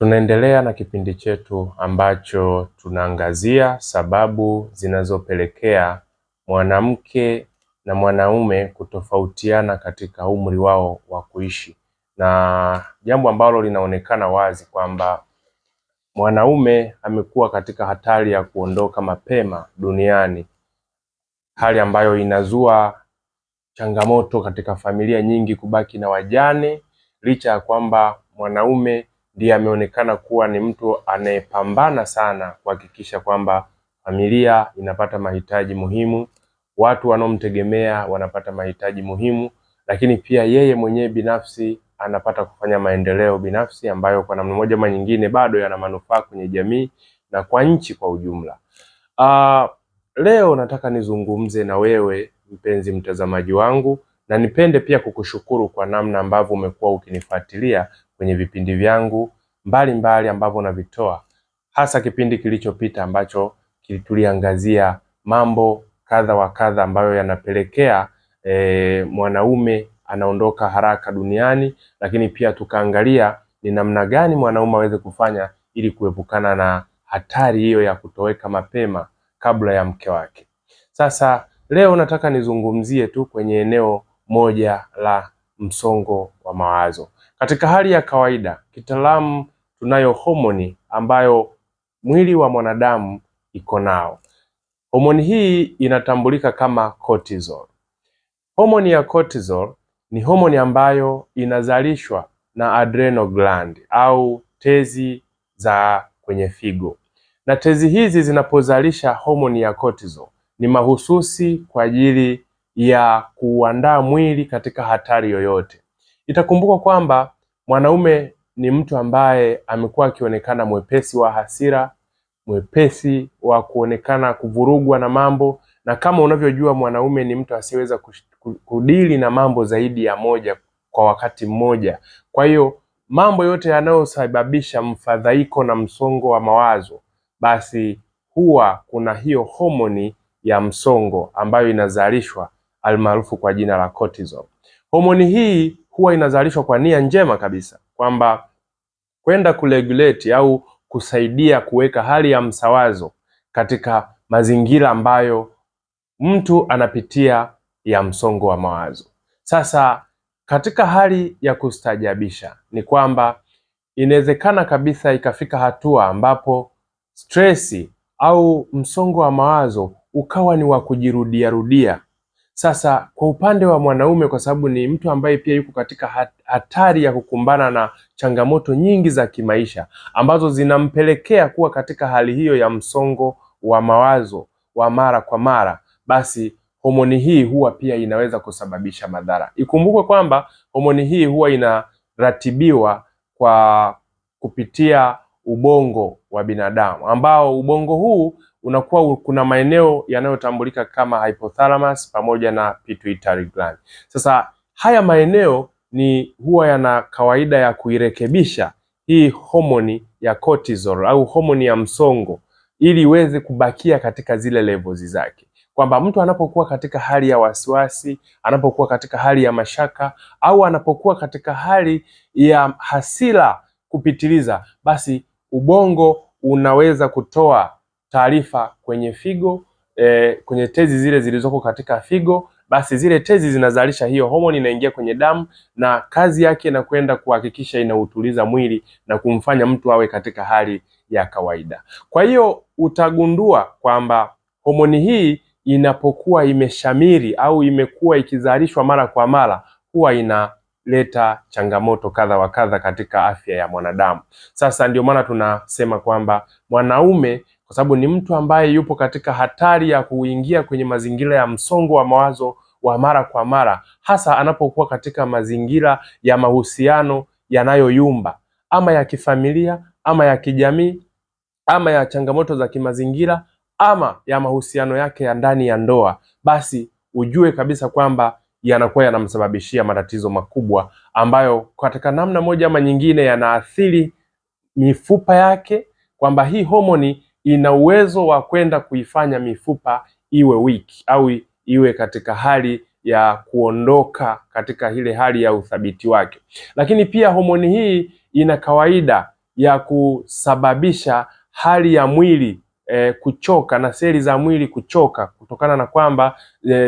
Tunaendelea na kipindi chetu ambacho tunaangazia sababu zinazopelekea mwanamke na mwanaume kutofautiana katika umri wao wa kuishi, na jambo ambalo linaonekana wazi kwamba mwanaume amekuwa katika hatari ya kuondoka mapema duniani, hali ambayo inazua changamoto katika familia nyingi kubaki na wajane, licha ya kwamba mwanaume ndiye ameonekana kuwa ni mtu anayepambana sana kuhakikisha kwamba familia inapata mahitaji muhimu, watu wanaomtegemea wanapata mahitaji muhimu, lakini pia yeye mwenyewe binafsi anapata kufanya maendeleo binafsi ambayo kwa namna moja ama nyingine bado yana manufaa kwenye jamii na kwa nchi kwa ujumla. Leo nataka nizungumze na wewe mpenzi mtazamaji wangu, na nipende pia kukushukuru kwa namna ambavyo umekuwa ukinifuatilia kwenye vipindi vyangu mbalimbali ambavyo navitoa, hasa kipindi kilichopita ambacho tuliangazia mambo kadha wa kadha ambayo yanapelekea mwanaume anaondoka haraka duniani, lakini pia tukaangalia ni namna gani mwanaume aweze kufanya ili kuepukana na hatari hiyo ya kutoweka mapema kabla ya mke wake. Sasa leo nataka nizungumzie tu kwenye eneo moja la msongo wa mawazo. Katika hali ya kawaida, kitaalamu tunayo homoni ambayo mwili wa mwanadamu iko nao. Homoni hii inatambulika kama cortisol. Homoni ya cortisol ni homoni ambayo inazalishwa na adrenal gland au tezi za kwenye figo. Na tezi hizi zinapozalisha homoni ya cortisol ni mahususi kwa ajili ya kuandaa mwili katika hatari yoyote. Itakumbuka kwamba mwanaume ni mtu ambaye amekuwa akionekana mwepesi wa hasira, mwepesi wa kuonekana kuvurugwa na mambo, na kama unavyojua mwanaume ni mtu asiyeweza kudili na mambo zaidi ya moja kwa wakati mmoja. Kwa hiyo mambo yote yanayosababisha mfadhaiko na msongo wa mawazo, basi huwa kuna hiyo homoni ya msongo ambayo inazalishwa almaarufu kwa jina la cortisol. Homoni hii huwa inazalishwa kwa nia njema kabisa, kwamba kwenda kuregulate au kusaidia kuweka hali ya msawazo katika mazingira ambayo mtu anapitia ya msongo wa mawazo. Sasa katika hali ya kustajabisha ni kwamba inawezekana kabisa ikafika hatua ambapo stresi au msongo wa mawazo ukawa ni wa kujirudia rudia. Sasa kwa upande wa mwanaume, kwa sababu ni mtu ambaye pia yuko katika hatari ya kukumbana na changamoto nyingi za kimaisha ambazo zinampelekea kuwa katika hali hiyo ya msongo wa mawazo wa mara kwa mara, basi homoni hii huwa pia inaweza kusababisha madhara. Ikumbukwe kwamba homoni hii huwa inaratibiwa kwa kupitia ubongo wa binadamu, ambao ubongo huu unakuwa kuna maeneo yanayotambulika kama hypothalamus pamoja na pituitary gland. Sasa haya maeneo ni huwa yana kawaida ya kuirekebisha hii homoni ya cortisol au homoni ya msongo ili iweze kubakia katika zile levels zake, kwamba mtu anapokuwa katika hali ya wasiwasi, anapokuwa katika hali ya mashaka, au anapokuwa katika hali ya hasira kupitiliza, basi ubongo unaweza kutoa taarifa kwenye figo, kwenye tezi zile zilizoko katika figo, basi zile tezi zinazalisha hiyo homoni, inaingia kwenye damu, na kazi yake inakwenda kuhakikisha inautuliza mwili na kumfanya mtu awe katika hali ya kawaida. Kwa hiyo utagundua kwamba homoni hii inapokuwa imeshamiri au imekuwa ikizalishwa mara kwa mara, huwa inaleta changamoto kadha wa kadha katika afya ya mwanadamu. Sasa ndio maana tunasema kwamba mwanaume, kwa sababu ni mtu ambaye yupo katika hatari ya kuingia kwenye mazingira ya msongo wa mawazo wa mara kwa mara, hasa anapokuwa katika mazingira ya mahusiano yanayoyumba, ama ya kifamilia, ama ya kijamii, ama ya changamoto za kimazingira, ama ya mahusiano yake ya ndani ya ndoa, basi ujue kabisa kwamba yanakuwa yanamsababishia matatizo makubwa ambayo katika namna moja ama nyingine yanaathiri mifupa yake, kwamba hii homoni ina uwezo wa kwenda kuifanya mifupa iwe weak au iwe katika hali ya kuondoka katika ile hali ya uthabiti wake. Lakini pia homoni hii ina kawaida ya kusababisha hali ya mwili kuchoka na seli za mwili kuchoka, kutokana na kwamba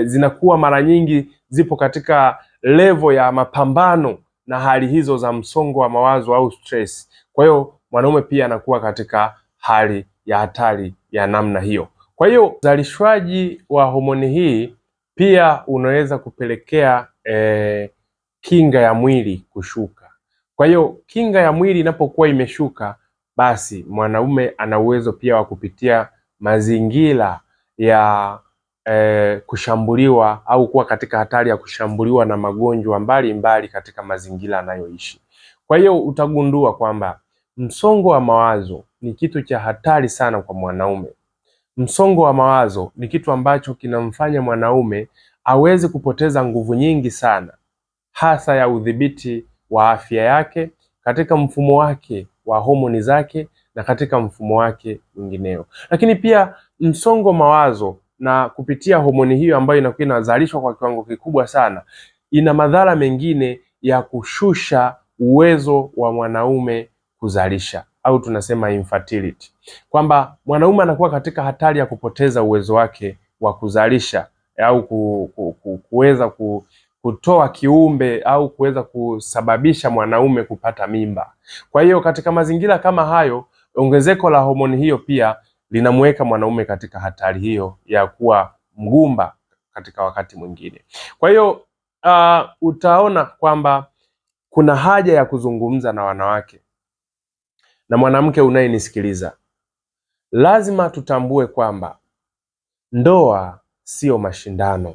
zinakuwa mara nyingi zipo katika level ya mapambano na hali hizo za msongo wa mawazo au stress. Kwa hiyo mwanaume pia anakuwa katika hali ya hatari ya namna hiyo. Kwa hiyo uzalishwaji wa homoni hii pia unaweza kupelekea kinga ya mwili kushuka. Kwa hiyo kinga ya mwili inapokuwa imeshuka, basi mwanaume ana uwezo pia wa kupitia mazingira ya kushambuliwa au kuwa katika hatari ya kushambuliwa na magonjwa mbalimbali katika mazingira anayoishi. Kwa hiyo utagundua kwamba msongo wa mawazo ni kitu cha hatari sana kwa mwanaume. Msongo wa mawazo ni kitu ambacho kinamfanya mwanaume aweze kupoteza nguvu nyingi sana, hasa ya udhibiti wa afya yake, katika mfumo wake wa homoni zake na katika mfumo wake mwingineo. Lakini pia msongo mawazo na kupitia homoni hiyo ambayo inakuwa inazalishwa kwa kiwango kikubwa sana, ina madhara mengine ya kushusha uwezo wa mwanaume kuzalisha, au tunasema infertility, kwamba mwanaume anakuwa katika hatari ya kupoteza uwezo wake wa kuzalisha au kuweza kutoa kiumbe au kuweza kusababisha mwanaume kupata mimba. Kwa hiyo katika mazingira kama hayo, ongezeko la homoni hiyo pia linamweka mwanaume katika hatari hiyo ya kuwa mgumba katika wakati mwingine. Kwa hiyo utaona kwamba kuna haja ya kuzungumza na wanawake na mwanamke unayenisikiliza. Lazima tutambue kwamba ndoa sio mashindano,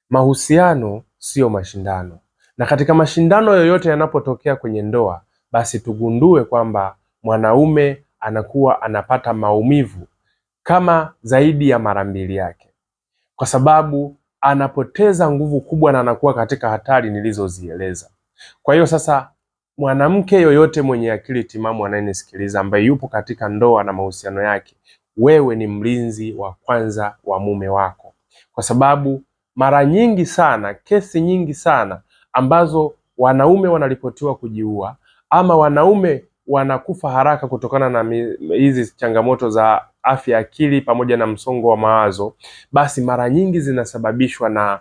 mahusiano sio mashindano, na katika mashindano yoyote yanapotokea kwenye ndoa, basi tugundue kwamba mwanaume anakuwa anapata maumivu kama zaidi ya mara mbili yake, kwa sababu anapoteza nguvu kubwa na anakuwa katika hatari nilizozieleza. Kwa hiyo sasa, mwanamke yoyote mwenye akili timamu anayenisikiliza, ambaye yupo katika ndoa na mahusiano yake, wewe ni mlinzi wa kwanza wa mume wako, kwa sababu mara nyingi sana, kesi nyingi sana ambazo wanaume wanaripotiwa kujiua ama wanaume wanakufa haraka kutokana na hizi changamoto za afya akili pamoja na msongo wa mawazo, basi mara nyingi zinasababishwa na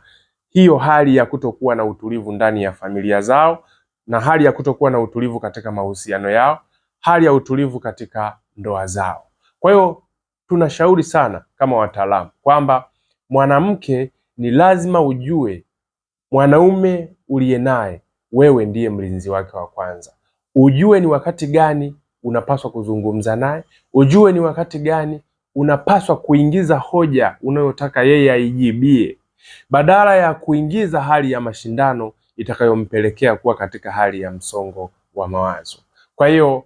hiyo hali ya kutokuwa na utulivu ndani ya familia zao, na hali ya kutokuwa na utulivu katika mahusiano yao, hali ya utulivu katika ndoa zao. Kwa hiyo tunashauri sana kama wataalamu kwamba mwanamke ni lazima ujue mwanaume uliye naye wewe ndiye mlinzi wake wa kwanza. Ujue ni wakati gani unapaswa kuzungumza naye, ujue ni wakati gani unapaswa kuingiza hoja unayotaka yeye aijibie, badala ya kuingiza hali ya mashindano itakayompelekea kuwa katika hali ya msongo wa mawazo. Kwa hiyo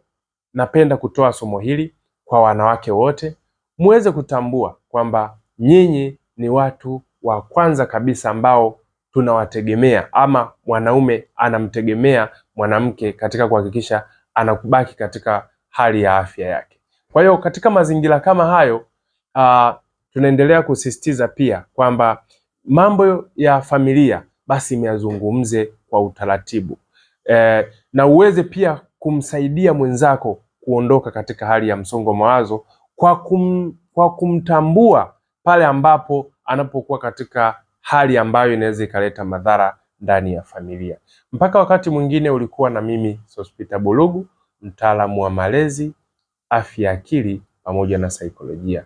napenda kutoa somo hili kwa wanawake wote, muweze kutambua kwamba nyinyi ni watu wa kwanza kabisa ambao tunawategemea, ama mwanaume anamtegemea mwanamke katika kuhakikisha anakubaki katika hali ya afya yake. Kwa hiyo katika mazingira kama hayo, tunaendelea kusisitiza pia kwamba mambo ya familia basi meyazungumze kwa utaratibu, na uweze pia kumsaidia mwenzako kuondoka katika hali ya msongo wa mawazo kwa kumtambua pale ambapo anapokuwa katika hali ambayo inaweza ikaleta madhara ndani ya familia. Mpaka wakati mwingine, ulikuwa na mimi Sospeter Bulugu, mtaalamu wa malezi, afya akili pamoja na saikolojia.